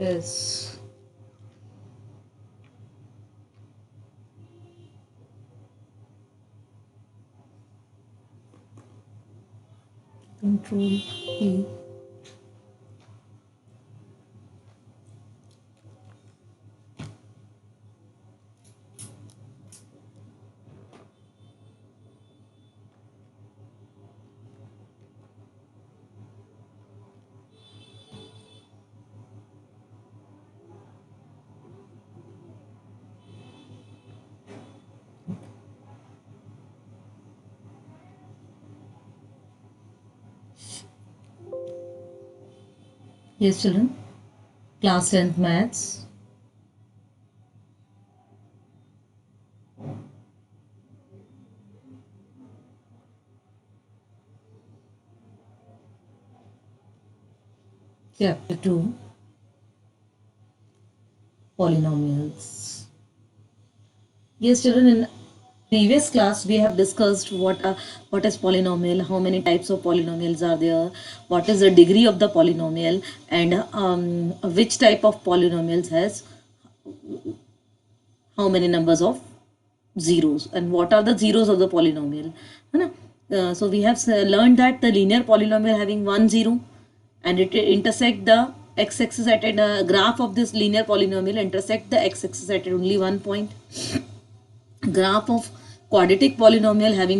is Control P. Yes, children. Class 10th Maths. Chapter 2, Polynomials. Yes, children, in previous class we have discussed what is polynomial, how many types of polynomials are there, what is the degree of the polynomial, and which type of polynomials has how many numbers of zeros, and what are the zeros of the polynomial. है ना? So we have learned that the linear polynomial having 1 0, and it intersect the x-axis at a graph of this linear polynomial intersect the x-axis at only one point. Graph of quadratic polynomial having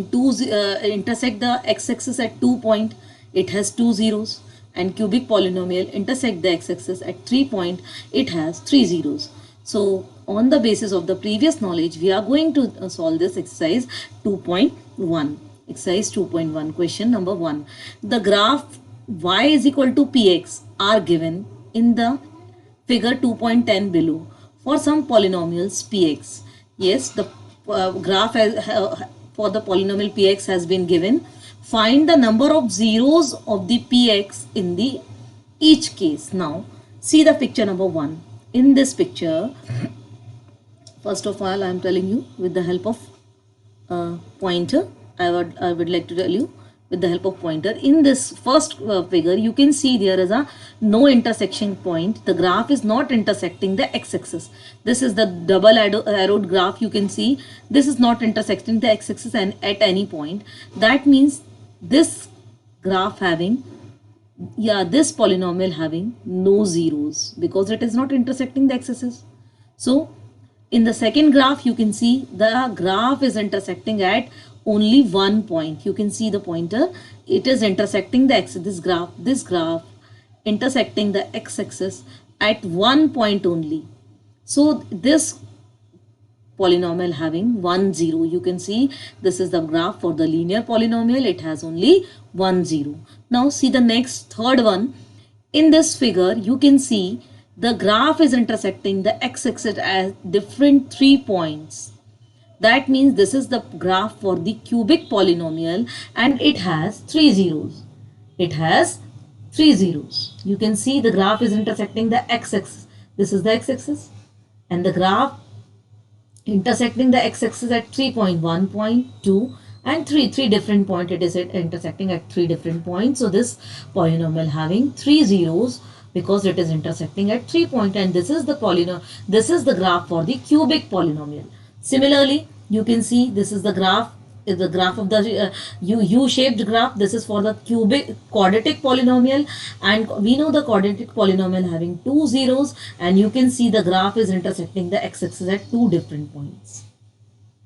intersect the x-axis at 2 point, it has 2 zeros, and cubic polynomial intersect the x-axis at 3 point, it has 3 zeros. So on the basis of the previous knowledge, we are going to solve this exercise 2.1. Exercise 2.1, question number 1. The graph y is equal to px are given in the figure 2.10 below for some polynomials px. Yes, the graph for the polynomial px has been given. Find the number of zeros of the px in the each case. Now see the picture number 1. In this picture, first of all I am telling you with the help of pointer. I would like to tell you with the help of pointer. In this first figure, you can see there is a no intersection point. The graph is not intersecting the x-axis. This is the double arrowed graph. You can see this is not intersecting the x-axis and at any point. That means this graph having, this polynomial having no zeros because it is not intersecting the x-axis. So in the second graph, you can see the graph is intersecting at only one point. You can see the pointer. It is intersecting the x. This graph intersecting the x-axis at one point only. So this polynomial having 1 0. You can see this is the graph for the linear polynomial. It has only 1 0. Now see the next third one. In this figure, you can see the graph is intersecting the x-axis at different 3 points. That means this is the graph for the cubic polynomial and it has 3 zeros. It has 3 zeros. You can see the graph is intersecting the x-axis. This is the x-axis and the graph intersecting the x-axis at 3.1, 0.2 and 3 different points. It is intersecting at 3 different points. So this polynomial having 3 zeros because it is intersecting at 3 points, and this is the this is the graph for the cubic polynomial. Similarly, you can see this is the graph of the U-shaped graph. This is for the quadratic polynomial, and we know the quadratic polynomial having 2 zeros, and you can see the graph is intersecting the x-axis at 2 different points.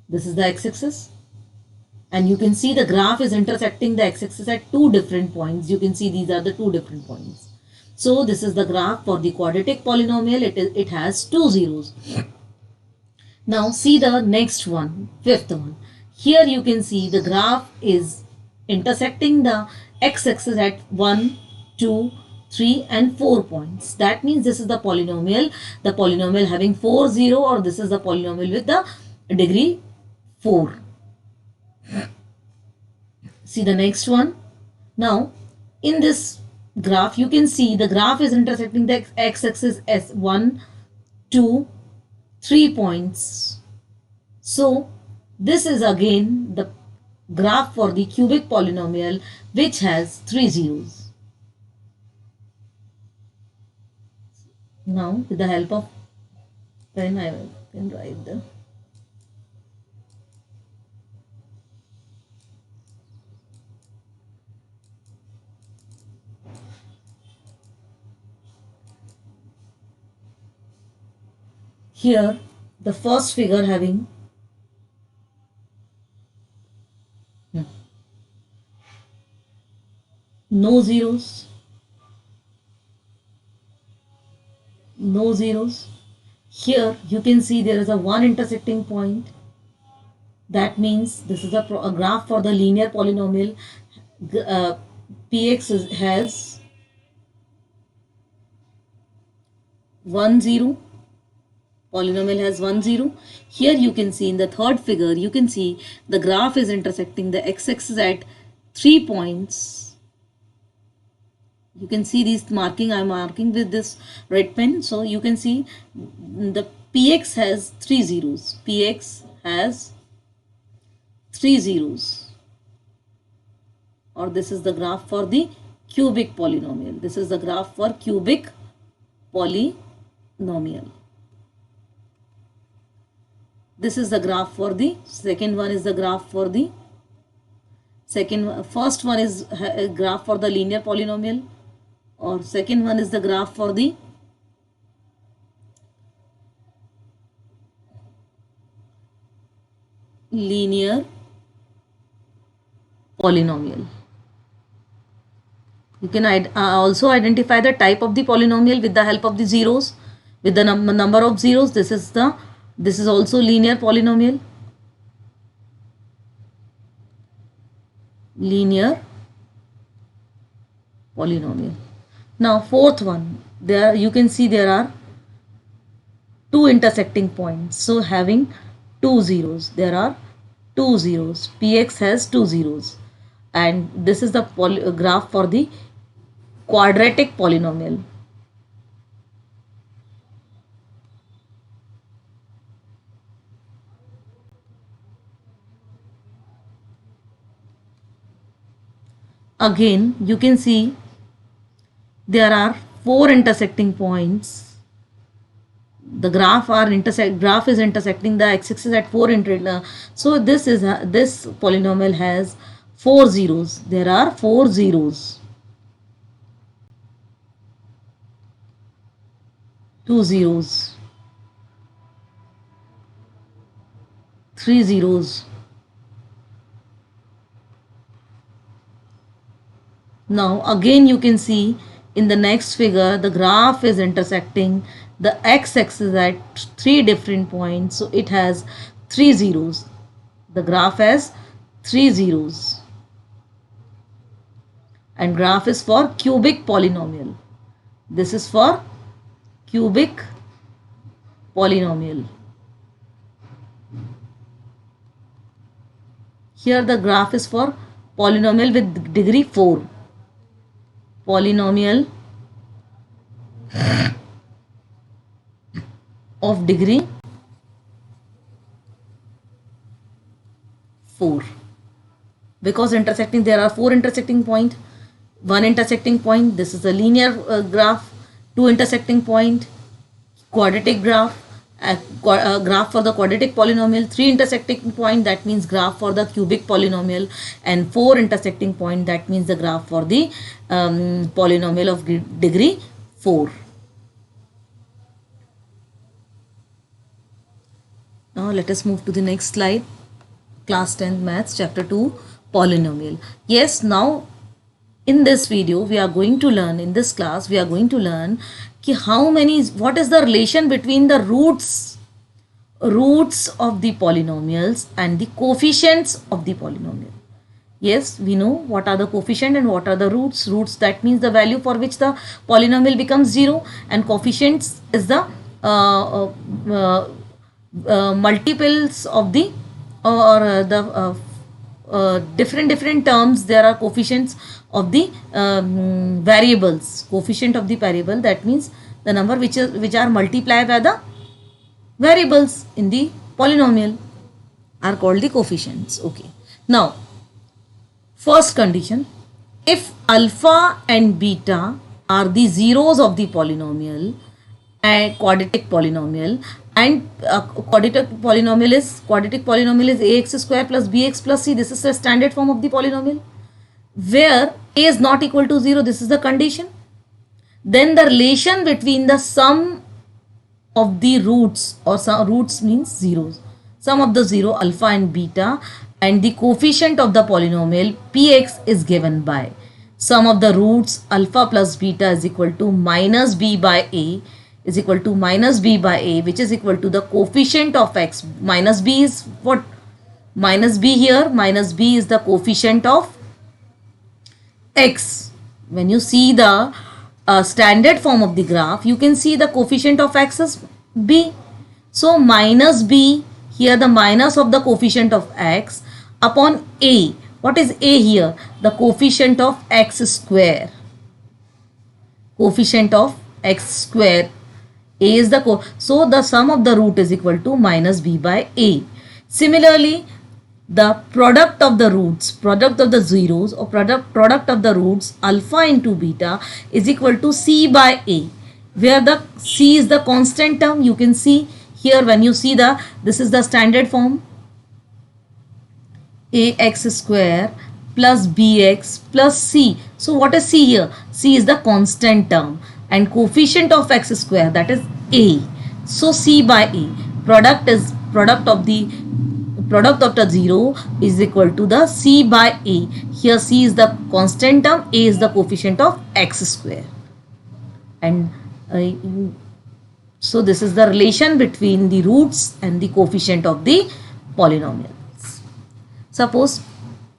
This is the x-axis, and you can see the graph is intersecting the x-axis at 2 different points. You can see these are the 2 different points. So this is the graph for the quadratic polynomial. It has 2 zeros. Now see the next one, fifth one. Here you can see the graph is intersecting the x-axis at 1, 2, 3 and 4 points. That means this is the polynomial having 4 0, or this is the polynomial with the degree 4. See the next one. Now in this graph you can see the graph is intersecting the x-axis as 1, 2, 3 points. So this is again the graph for the cubic polynomial which has 3 zeros. Now with the help of pen I can write the here the first figure having no zeros, no zeros. Here you can see there is a one intersecting point. That means this is a graph for the linear polynomial. Px has 1 0. Polynomial has 1 0. Here you can see in the third figure, you can see the graph is intersecting the x-axis at 3 points. You can see these marking, I am marking with this red pen. So you can see the Px has 3 zeros. Px has 3 zeros. Or this is the graph for the cubic polynomial. This is the graph for cubic polynomial. This is the graph for the second one is the graph for the first one is a graph for the linear polynomial, or second one is the graph for the linear polynomial. You can also identify the type of the polynomial with the help of the zeros, with the number of zeros. This is also linear polynomial. Linear polynomial. Now fourth one, there you can see there are two intersecting points. So having two zeros, there are two zeros. Px has two zeros, and this is the graph for the quadratic polynomial. Again you can see there are four intersecting points. The graph is intersecting the x-axis at four so this polynomial has four zeros. There are four zeros, two zeros, three zeros. Now again you can see in the next figure the graph is intersecting the x-axis at three different points. So it has three zeros. The graph has three zeros. And graph is for cubic polynomial. This is for cubic polynomial. Here the graph is for polynomial with degree 4. Polynomial of degree 4. Because intersecting, there are four intersecting point, one intersecting point. This is a linear graph. Two intersecting point, quadratic graph. Graph for the quadratic polynomial. Three intersecting point, that means graph for the cubic polynomial, and four intersecting point, that means the graph for the polynomial of degree 4. Now let us move to the next slide. Class 10 Maths, Chapter 2, Polynomial. Yes, now in this video we are going to learn, in this class we are going to learn what is the relation between the roots of the polynomials and the coefficients of the polynomial. Yes, we know what are the coefficient and what are the roots. Roots, that means the value for which the polynomial becomes 0, and coefficients is the multiples of the different terms. There are coefficients of the variables. Coefficient of the variable, that means the number which are multiplied by the variables in the polynomial are called the coefficients. Okay. Now, first condition, if alpha and beta are the zeros of the polynomial and quadratic polynomial, and quadratic polynomial is ax square plus bx plus c. This is the standard form of the polynomial where a is not equal to 0. This is the condition. Then the relation between the sum of the roots, or some roots means zeros, sum of the 0 alpha and beta, and the coefficient of the polynomial px is given by sum of the roots alpha plus beta is equal to minus b by a is equal to minus b by a, which is equal to the coefficient of x. Minus b is what? Minus b here, minus b is the coefficient of x. When you see the standard form of the graph, you can see the coefficient of x is b. So minus b, here the minus of the coefficient of x upon a. What is a here? The coefficient of x square. Coefficient of x square. A is the so the sum of the root is equal to minus b by a. Similarly, the product of the roots, product of the zeros, or product of the roots alpha into beta is equal to c by a, where the c is the constant term. You can see here, when you see this is the standard form, ax square plus bx plus c. So what is c here? C is the constant term, and coefficient of x square, that is a. So c by a, product of the 0 is equal to the c by a. Here c is the constant term, a is the coefficient of x square, and so this is the relation between the roots and the coefficient of the polynomial. Suppose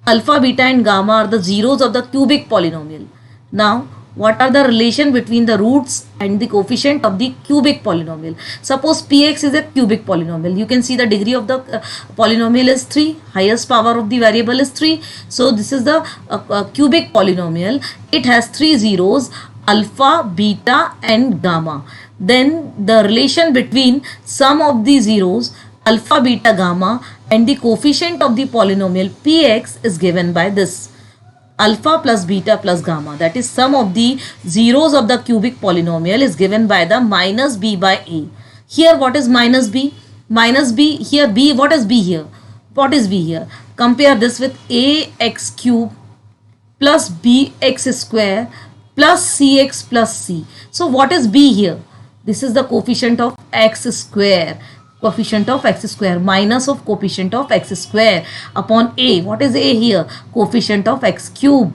alpha, beta and gamma are the zeros of the cubic polynomial. Now what are the relation between the roots and the coefficient of the cubic polynomial? Suppose px is a cubic polynomial. You can see the degree of the polynomial is 3. Highest power of the variable is 3. So this is the cubic polynomial. It has 3 zeros, alpha, beta and gamma. Then the relation between sum of the zeros alpha, beta, gamma and the coefficient of the polynomial px is given by this alpha plus beta plus gamma, that is sum of the zeros of the cubic polynomial is given by the minus b by a. Here what is minus b? Minus b, here b, what is b here? What is b here? Compare this with ax cube plus bx square plus cx plus c. So what is b here? This is the coefficient of x square. Coefficient of x square, minus of coefficient of x square upon a. What is a here? Coefficient of x cube.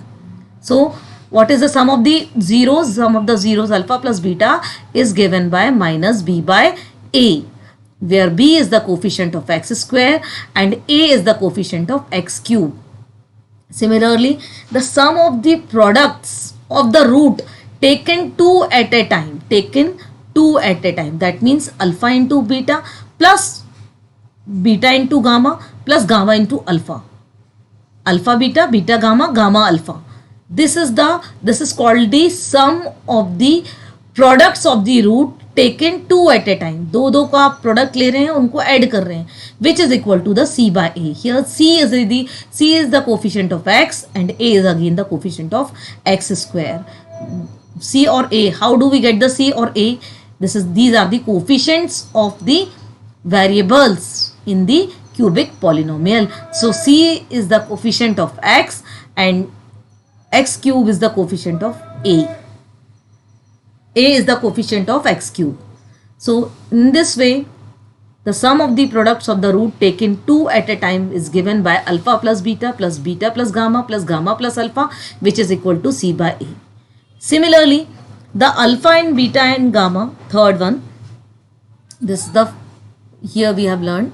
So what is the sum of the zeros? Sum of the zeros alpha plus beta is given by minus b by a, where b is the coefficient of x square and a is the coefficient of x cube. Similarly, the sum of the products of the root taken 2 at a time, that means alpha into beta plus beta into gamma plus gamma into alpha. Alpha beta, beta gamma, gamma alpha. This is called the sum of the products of the root taken 2 at a time. दो का आप product ले रहे हैं, उनको add कर रहे हैं, which is equal to the c by a. Here c is the coefficient of x and a is again the coefficient of x square. C or a, how do we get the c or a? These are the coefficients of the variables in the cubic polynomial. So c is the coefficient of x and x cube is the coefficient of a. A is the coefficient of x cube. So in this way, the sum of the products of the root taken 2 at a time is given by alpha plus beta plus gamma plus alpha, which is equal to c by a. Similarly, the alpha and beta and gamma, third one, here we have learned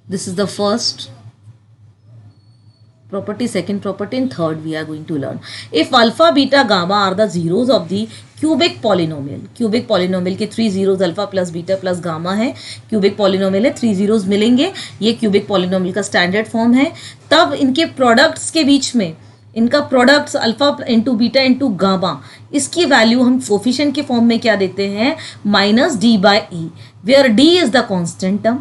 this is the first property, second property, and third we are going to learn. If alpha, beta, gamma are the zeros of the cubic polynomial के 3 zeros alpha plus beta plus gamma है, cubic polynomial है, 3 zeros मिलेंगे, ये cubic polynomial का standard form है. तब इनके products के बीच में इनका products alpha into beta into gamma, इसकी वैल्यू हम कोफिशिएंट के फॉर्म में क्या देते हैं? Minus D by E, where D is the constant term,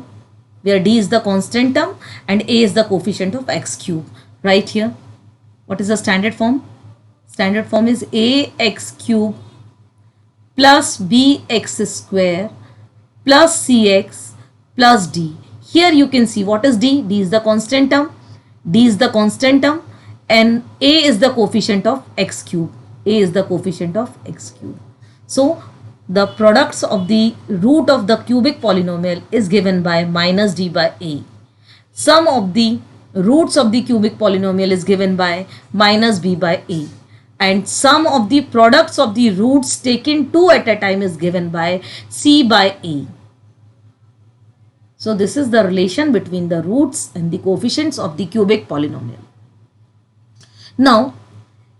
and a is the coefficient of x cube right here. What is the standard form? Standard form is ax cube plus bx square plus cx plus d. Here you can see what is d. D is the constant term. D is the constant term and a is the coefficient of x cube. A is the coefficient of x cube. So the products of the root of the cubic polynomial is given by minus d by a. Sum of the roots of the cubic polynomial is given by minus b by a. And sum of the products of the roots taken two at a time is given by c by a. So this is the relation between the roots and the coefficients of the cubic polynomial. Now,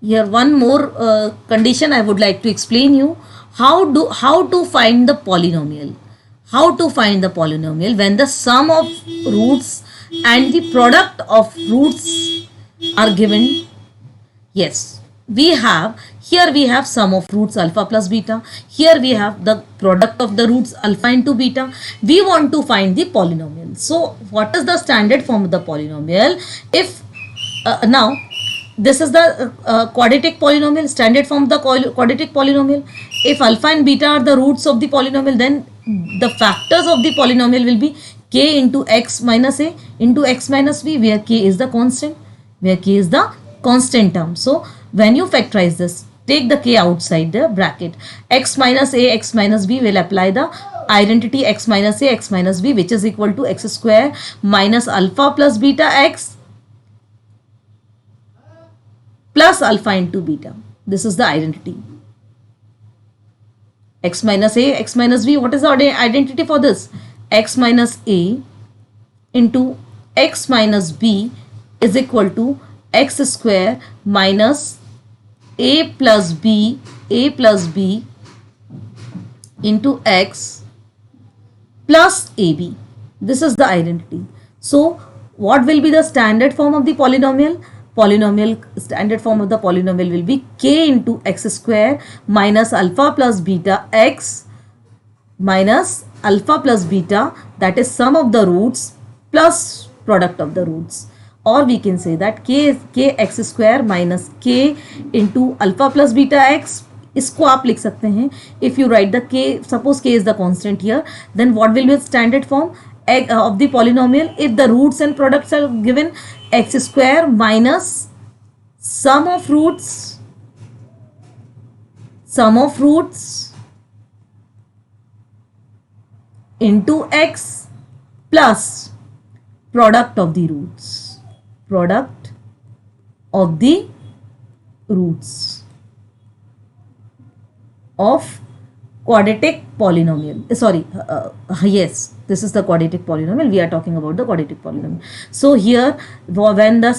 here one more condition I would like to explain you. How to find the polynomial? How to find the polynomial when the sum of roots and the product of roots are given? Yes, we have sum of roots alpha plus beta. Here we have the product of the roots alpha into beta. We want to find the polynomial. So what is the standard form of the polynomial? If now this is the quadratic polynomial, standard form of the quadratic polynomial. If alpha and beta are the roots of the polynomial, then the factors of the polynomial will be k into x minus a into x minus b, where k is the constant, term. So when you factorize this, take the k outside the bracket. X minus a, x minus b will apply the identity x minus a, x minus b, which is equal to x square minus alpha plus beta x plus alpha into beta. This is the identity. X minus a, x minus b. What is the identity for this? X minus a into x minus b is equal to x square minus a plus b into x plus ab. This is the identity. So what will be the standard form of the polynomial? Standard form of the polynomial will be k into x square minus alpha plus beta x minus alpha plus beta, that is sum of the roots plus product of the roots. Or we can say that k x square minus k into alpha plus beta x. इसको आप लिख सकते हैं. If you write the k, suppose k is the constant here, then what will be the standard form of the polynomial? If the roots and products are given, x square minus sum of roots into x plus product of the roots of quadratic polynomial. Yes, this is the quadratic polynomial. We are talking about the quadratic polynomial. So here, when the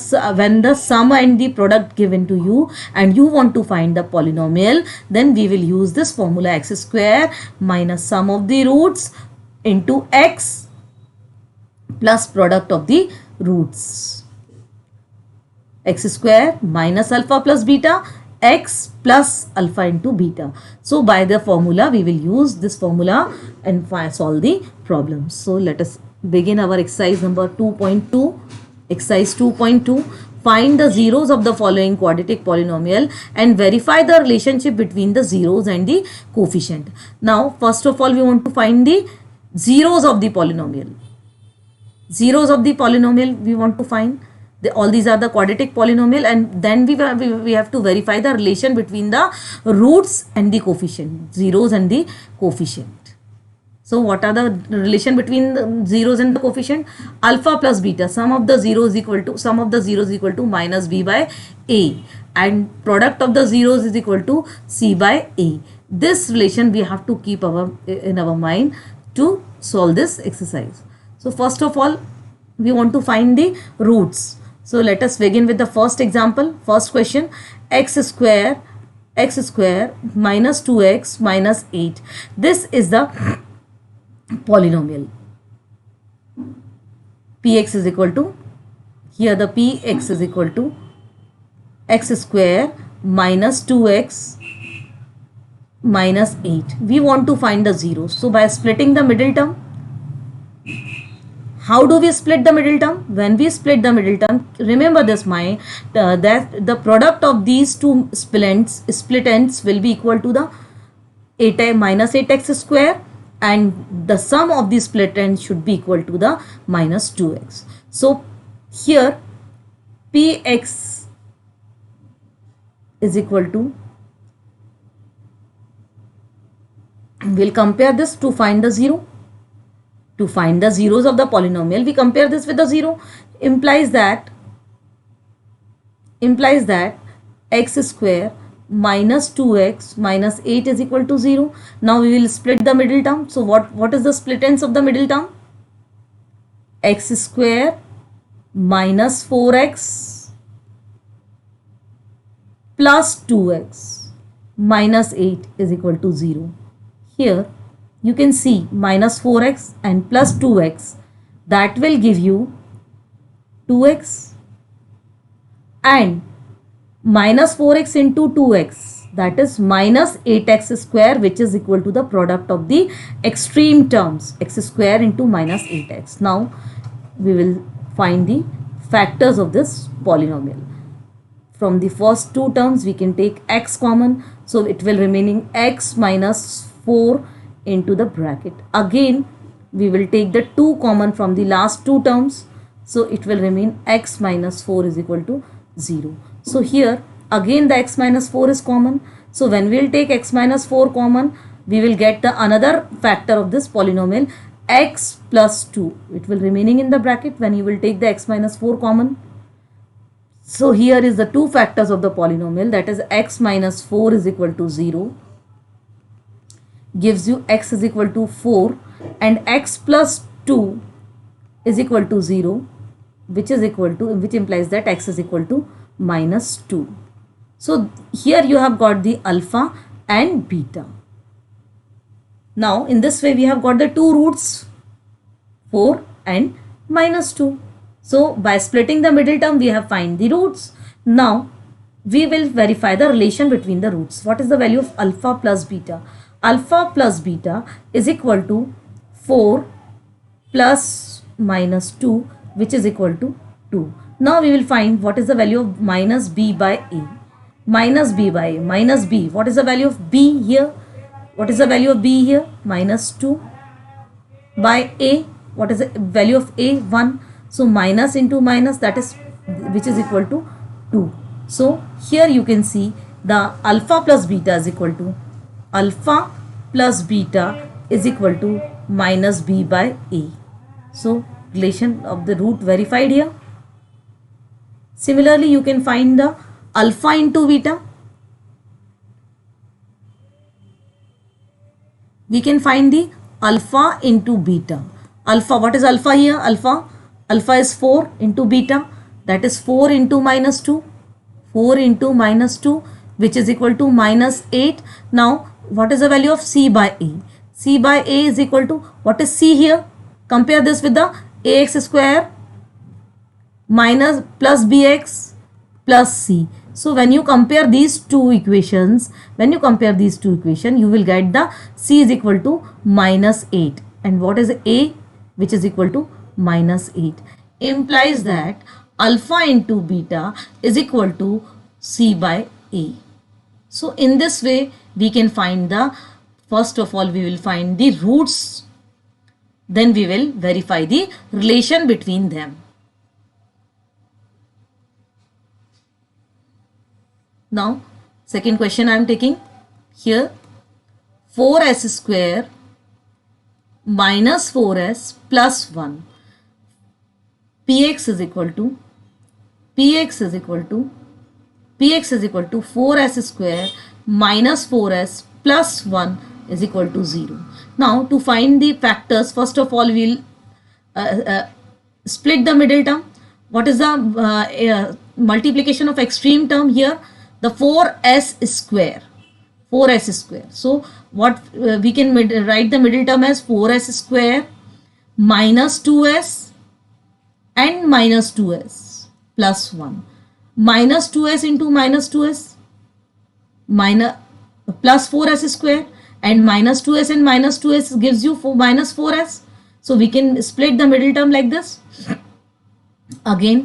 sum and the product given to you and you want to find the polynomial, then we will use this formula: x square minus sum of the roots into x plus product of the roots. X square minus alpha plus beta x plus alpha into beta. So by the formula, we will use this formula and solve the problem. So let us begin our exercise number 2.2. Exercise 2.2. Find the zeros of the following quadratic polynomial and verify the relationship between the zeros and the coefficient. Now, first of all, we want to find the zeros of the polynomial. Zeros of the polynomial we want to find. All these are the quadratic polynomial, and then we have to verify the relation between the roots and the coefficient, zeros and the coefficient. So what are the relation between the zeros and the coefficient? Alpha plus beta, sum of the zeros is equal to minus b by a, and product of the zeros is equal to c by a. This relation we have to keep in our mind to solve this exercise. So first of all, we want to find the roots. So let us begin with the first example. First question: x square minus 2x minus 8. This is the polynomial. Px is equal to, here the px is equal to x square minus 2x minus 8. We want to find the zeros. So by splitting the middle term, How do we split the middle term? When we split the middle term, remember this, that the product of these two split ends will be equal to the 8 minus 8x square, and the sum of the split ends should be equal to the minus 2x. So here px is equal to, we'll compare this to find the 0. To find the zeros of the polynomial, we compare this with the 0. Implies that x square minus 2x minus 8 is equal to 0. Now we will split the middle term. So what is the split ends of the middle term? X square minus 4x plus 2x minus 8 is equal to 0. Here you can see minus 4x and plus 2x, that will give you 2x, and minus 4x into 2x, that is minus 8x square, which is equal to the product of the extreme terms, x square into minus 8x. Now we will find the factors of this polynomial. From the first two terms we can take x common, so it will remaining x minus 4 into the bracket. Again we will take the 2 common from the last two terms, so it will remain x minus 4 is equal to 0. So here again the x minus 4 is common, so when we will take x minus 4 common, we will get the another factor of this polynomial, x plus 2. It will remaining in the bracket when you will take the x minus 4 common. So here is the two factors of the polynomial, that is x minus 4 is equal to 0, gives you x is equal to 4, and x plus 2 is equal to 0, which implies that x is equal to minus 2. So here you have got the alpha and beta. Now in this way we have got the two roots, 4 and minus 2. So by splitting the middle term we have find the roots. Now we will verify the relation between the roots. What is the value of alpha plus beta? Alpha plus beta is equal to 4 plus minus 2, which is equal to 2. Now we will find what is the value of minus b by a. Minus b by a, minus b. What is the value of b here? What is the value of b here? Minus 2 by a. What is the value of a? 1. So minus into minus, that is, which is equal to 2. So here you can see the alpha plus beta is equal to, alpha plus beta is equal to minus b by a. So relation of the root verified here. Similarly you can find the alpha into beta. We can find the alpha into beta. Alpha, what is alpha here? Alpha is 4 into beta, that is 4 into minus 2. 4 into minus 2, which is equal to minus 8. Now what is the value of c by a? C by a is equal to, what is c here? Compare this with the ax square minus plus bx plus c. So when you compare these two equations, you will get the c is equal to minus 8. And what is a? Which is equal to minus 8. Implies that alpha into beta is equal to c by a. So in this way we can find the, first of all we will find the roots, then we will verify the relation between them. Now second question I am taking here, 4s square minus 4s plus 1. Px is equal to 4s square minus 4s plus 1 is equal to 0. Now to find the factors, first of all we will split the middle term. What is the multiplication of extreme term here? The 4s square. So what we can write the middle term as 4s square minus 2s and minus 2s plus 1. Minus 2s into minus 2s plus 4s square, and minus 2s and minus 2s gives you minus 4s. So we can split the middle term like this. Again,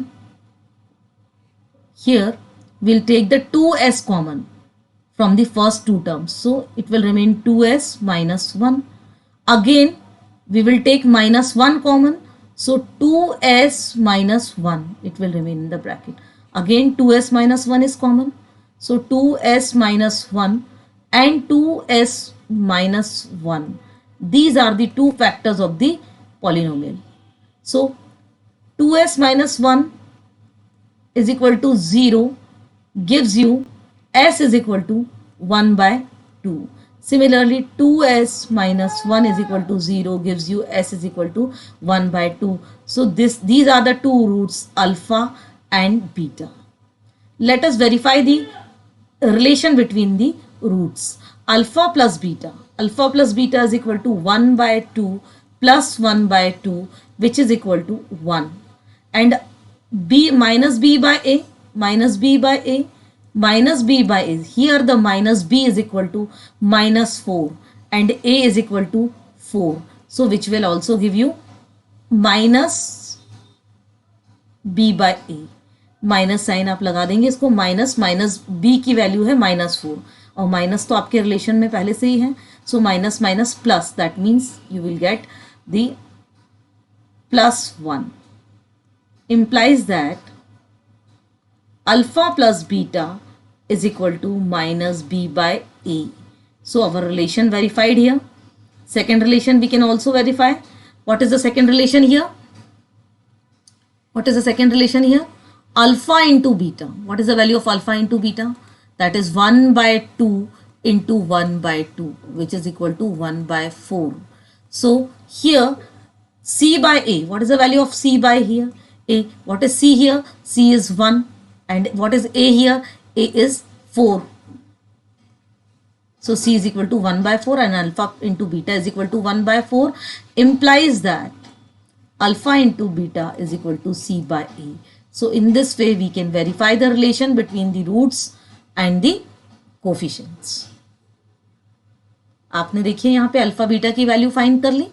here we'll take the 2s common from the first two terms. So it will remain 2s minus 1. Again, we will take minus 1 common. So 2s minus 1, it will remain in the bracket. Again, 2s minus 1 is common. So 2s minus 1 and 2s minus 1. These are the two factors of the polynomial. So 2s minus 1 is equal to 0 gives you s is equal to 1 by 2. Similarly, 2s minus 1 is equal to 0 gives you s is equal to 1 by 2. So these are the two roots, alpha and beta. Let us verify the relation between the roots. Alpha plus beta. Alpha plus beta is equal to 1 by 2 plus 1 by 2, which is equal to 1. And b minus b by a, minus b by a, minus b by a. Here the minus b is equal to minus 4 and a is equal to 4. So which will also give you minus b by a. Minus sign आप लगा देंगे इसको, minus minus B की value है -4 और minus तो आपके relation में पहले से ही है. So minus minus plus, that means you will get the +1 implies that alpha plus beta is equal to minus b by a. So our relation verified here. Second relation we can also verify. What is the second relation here? What is the second relation here? Alpha into beta. What is the value of alpha into beta? That is 1 by 2 into 1 by 2, which is equal to 1 by 4. So here c by a. What is the value of c by here? A. What is c here? C is 1. And what is a here? A is 4. So c is equal to 1 by 4 and alpha into beta is equal to 1 by 4, implies that alpha into beta is equal to c by a. So in this way we can verify the relation between the roots and the coefficients. आपने देखिए यहाँ पे alpha beta की value find कर ली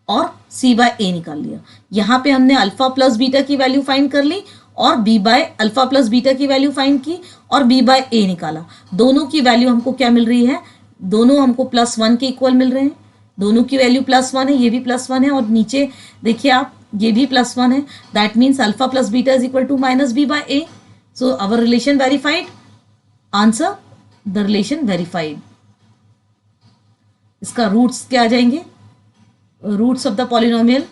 और c bye a निकाल लिया. यहाँ पे हमने अल्फा प्लस बीटा की वैल्यू फाइंड कर ली और b by alpha plus beta की वैल्यू फाइंड की और b बाय a निकाला. दोनों की वैल्यू हमको क्या मिल रही है? दोनों हमको +1 के इक्वल मिल रहे हैं. दोनों की वैल्यू +1 है, ये भी +1 है और नीचे देखिए आप ये भी +1 है. That means alpha plus beta is equal to minus B by A. So our relation verified. Answer the relation verified. इसका रूट्स क्या आ जाएंगे? Roots of the polynomial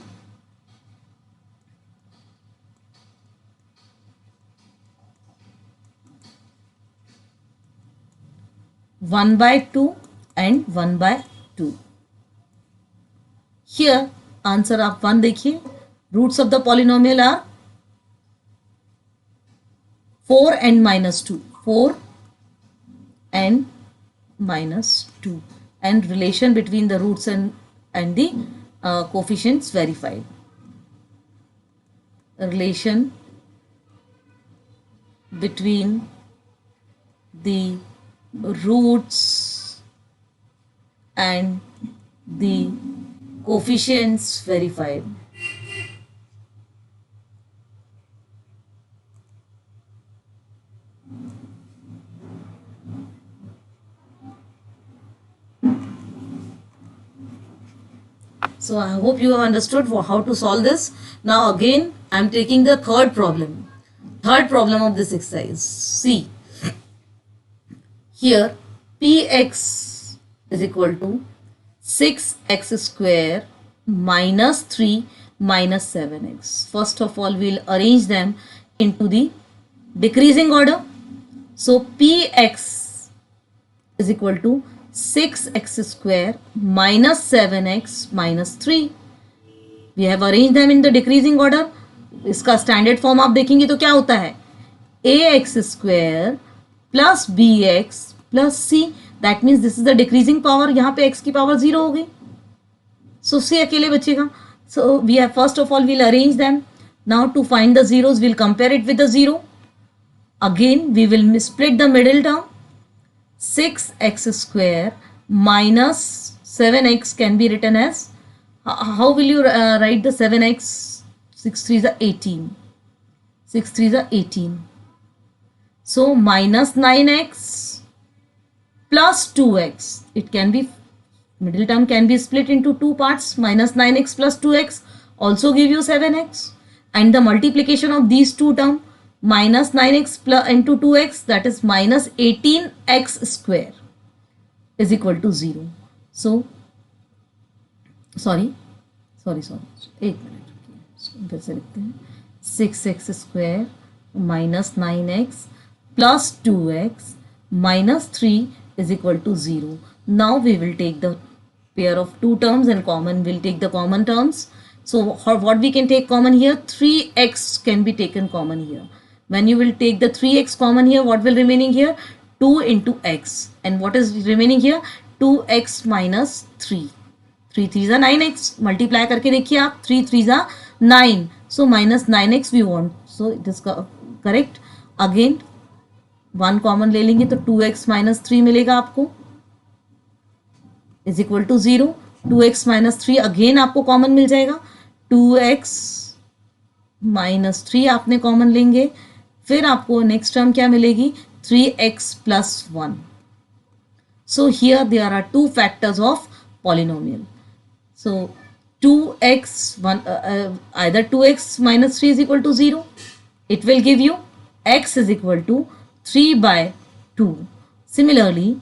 one by 2 and 1 by 2. Here answer आप 1 देखिए. Roots of the polynomial are 4 and -2. 4 and -2. And relation between the roots and the coefficients verified. Relation between the roots and the coefficients verified. So I hope you have understood how to solve this. Now again I am taking the third problem. Third problem of this exercise. See, here px is equal to 6x square minus 3 minus 7x. First of all, we'll arrange them into the decreasing order. So px is equal to 6x square minus 7x minus 3. We have arranged them in the decreasing order. इसका standard form आप देखेंगे तो क्या होता है? ax square plus bx plus c. That means this is the decreasing power. यहाँ पे x की पावर 0 हो गई. So c अकेले बचेगा. So we have first of all we'll arrange them. Now to find the zeros we'll compare it with the 0. Again we will split the middle term. 6x square minus 7x can be written as How will you write the 7x? 6 3s are 18. 6 3s are 18. So minus 9x plus 2x. It can be, middle term can be split into two parts. Minus 9x plus 2x also give you 7x. And the multiplication of these two terms, minus 9x plus into 2x, that is minus 18x square is equal to 0. So sorry, एक minute फिर से लिखते हैं. 6x square minus 9x plus 2x minus 3 is equal to 0. Now we will take the pair of two terms and common. We'll take the common terms. So what we can take common here? 3x can be taken common here. When you will take the 3x common here, what will remaining here? 2 into x. And what is remaining here? 2x minus 3. 3 3s are 9x. Multiply करके देखिए आप. 3 3s are 9. So minus 9x we want. So it is correct. Again 1 common ले लेंगे तो 2x minus 3 मिलेगा आपको is equal to 0. 2x minus 3 again आपको common मिल जाएगा. 2x minus 3 आपने कॉमन लेंगे. फिर आपको नेक्स्ट टर्म क्या मिलेगी? 3x plus 1. So here there are two factors of polynomial. So 2x, either 2x minus 3 is equal to 0. It will give you x is equal to 3 by 2. Similarly,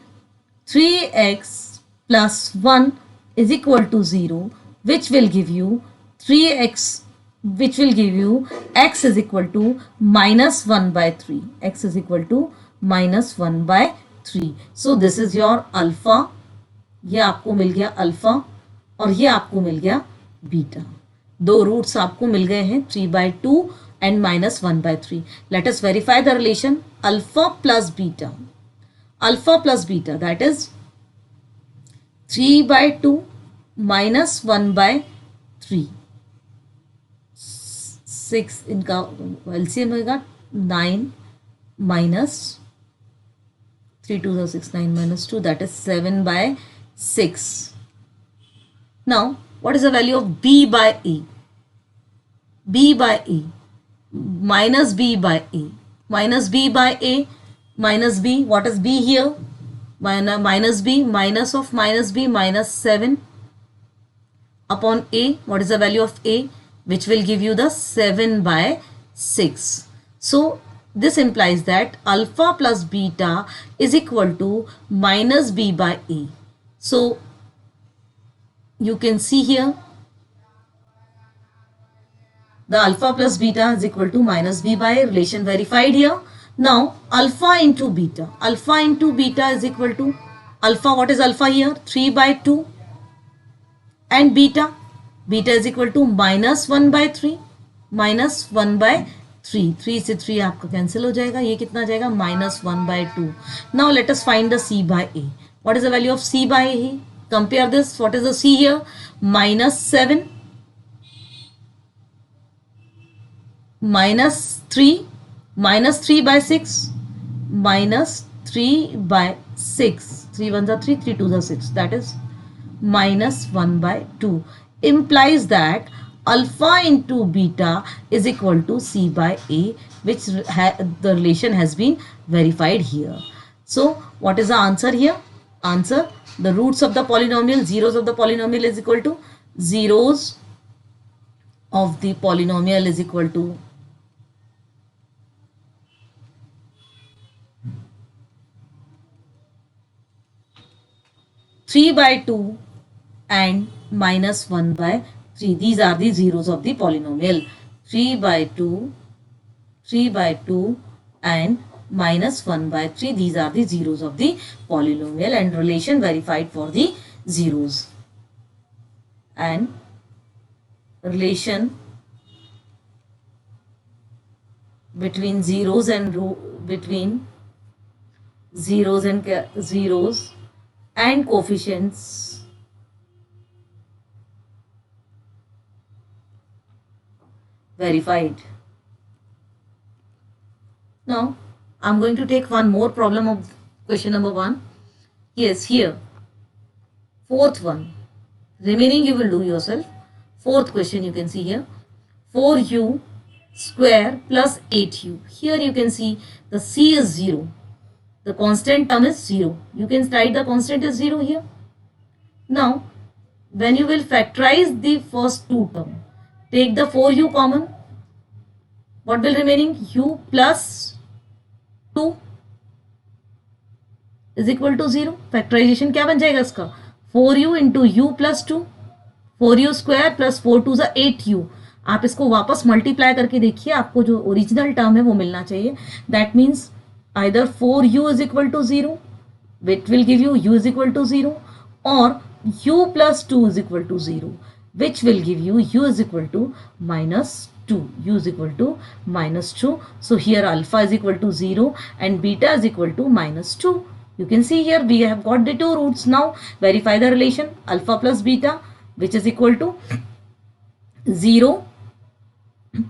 3x plus 1 is equal to 0, which will give you 3x, which will give you x is equal to minus 1 by 3. X is equal to minus 1 by 3. So this is your alpha. ये आपको मिल गया alpha और ये आपको मिल गया beta. दो roots आपको मिल गए हैं 3 by 2 and minus 1 by 3. Let us verify the relation alpha plus beta. Alpha plus beta, that is 3 by 2 minus 1 by 3. 6 इनका एलसीएम होगा 9 minus 3 2 are 6, 9 minus 2, that is 7 by 6. Now what is the value of b by a? B by a minus b by a, minus b by a minus b. What is b here? Minus b, minus of minus b, minus 7 upon a. What is the value of a? Which will give you the 7 by 6. So this implies that alpha plus beta is equal to minus b by a. So you can see here the alpha plus beta is equal to minus b by a, relation verified here. Now alpha into beta. Alpha into beta is equal to alpha. What is alpha here? 3 by 2 and beta. Beta is equal to minus 1 by 3. Minus 1 by 3. 3 से 3 आपका cancel हो जाएगा. ये कितना जाएगा? minus 1 by 2. Now let us find the c by a. What is the value of c by a? Compare this. What is the c here? Minus 7 minus 3 minus 3 by 6 minus 3 by 6. 3 1s are 3, 3 2s are 6. That is minus 1 by 2. Implies that alpha into beta is equal to c by a, which the relation has been verified here. So what is the answer here? Answer: the roots of the polynomial, zeros of the polynomial is equal to zeros of the polynomial is equal to 3 by 2 and minus 1 by 3. These are the zeros of the polynomial. 3 by 2, 3 by 2 and minus 1 by 3. These are the zeros of the polynomial and relation verified for the zeros. And relation between zeros and zeros and coefficients verified. Now I'm going to take one more problem of question number 1. Yes, here fourth one, remaining you will do yourself. Fourth question you can see here, 4u square plus 8u. Here you can see the c is 0. The constant term is 0. You can write the constant is 0 here. Now, when you will factorize the first two term, take the 4u common. What will remaining? U plus 2 is equal to 0. Factorization क्या बन जाएगा इसका? 4u into u plus 2. 4u square plus 4 2 is 8u. आप इसको वापस multiply करके देखिए, आपको जो ओरिजिनल टर्म है वो मिलना चाहिए. That means either 4u is equal to 0, which will give you u is equal to 0, or u plus 2 is equal to 0, which will give you u is equal to minus 2. U is equal to minus 2. So here alpha is equal to 0 and beta is equal to minus 2. You can see here we have got the two roots. Now verify the relation alpha plus beta, which is equal to 0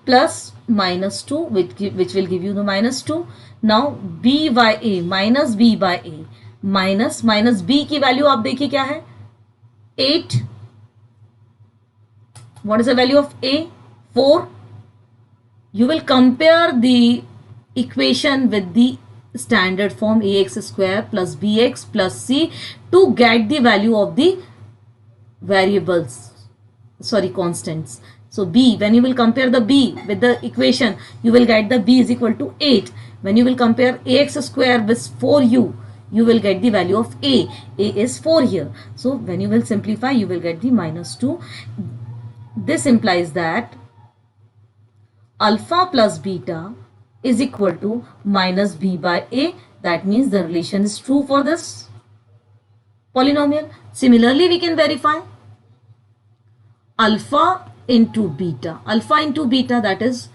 plus minus 2, which will give you the minus 2. Now b by a minus b by a minus b की value आप देखिए क्या है, 8. What is the value of a? 4. You will compare the equation with the standard form ax square plus bx plus c to get the value of the variables, sorry, constants. So b, when you will compare the b with the equation, you will get the b is equal to 8. When you will compare ax square with 4u, you will get the value of a. A is 4 here. So when you will simplify, you will get the minus 2. This implies that alpha plus beta is equal to minus b by a. That means the relation is true for this polynomial. Similarly, we can verify alpha into beta. Alpha into beta, that is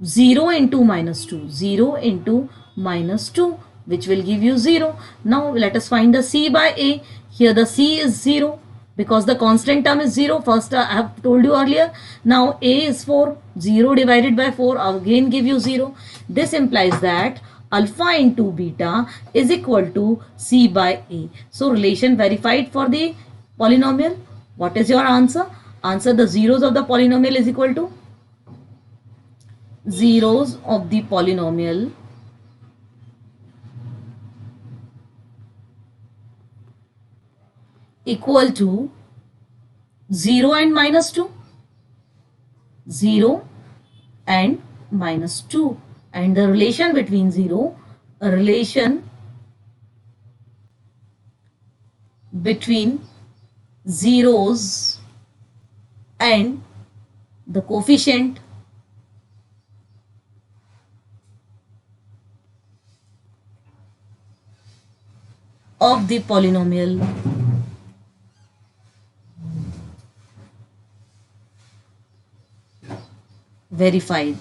0 into minus 2. 0 into minus 2, which will give you 0. Now let us find the c by a. Here the c is 0 because the constant term is 0. First I have told you earlier. Now a is 4. 0 divided by 4 again give you 0. This implies that alpha into beta is equal to c by a. So relation verified for the polynomial. What is your answer? Answer, the zeros of the polynomial is equal to zeros of the polynomial equal to 0 and minus 2. 0 and minus 2. And the relation between a relation between zeros and the coefficient of the polynomial verified.